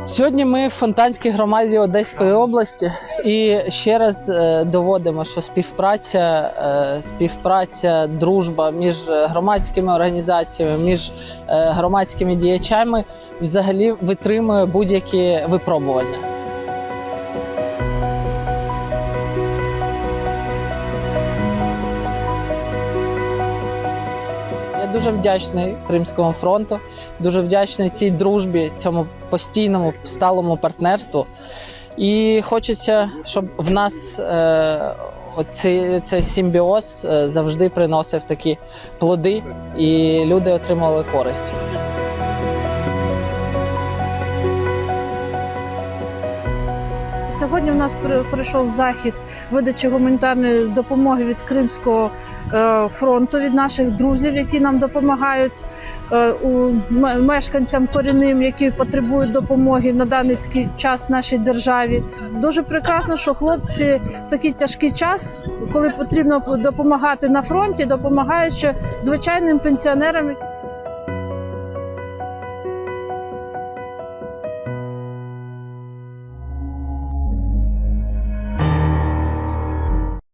Сьогодні ми в Фонтанській громаді Одеської області і ще раз доводимо, що співпраця, дружба між громадськими організаціями, між громадськими діячами взагалі витримує будь-які випробування. Я дуже вдячний Кримському фронту, дуже вдячний цій дружбі, цьому постійному, сталому партнерству. І хочеться, щоб в нас цей симбіоз завжди приносив такі плоди і люди отримали користь. Сьогодні в нас пройшов захід видачі гуманітарної допомоги від Кримського фронту, від наших друзів, які нам допомагають, мешканцям корінним, які потребують допомоги на даний такий час в нашій державі. Дуже прекрасно, що хлопці в такий тяжкий час, коли потрібно допомагати на фронті, допомагають ще звичайним пенсіонерам.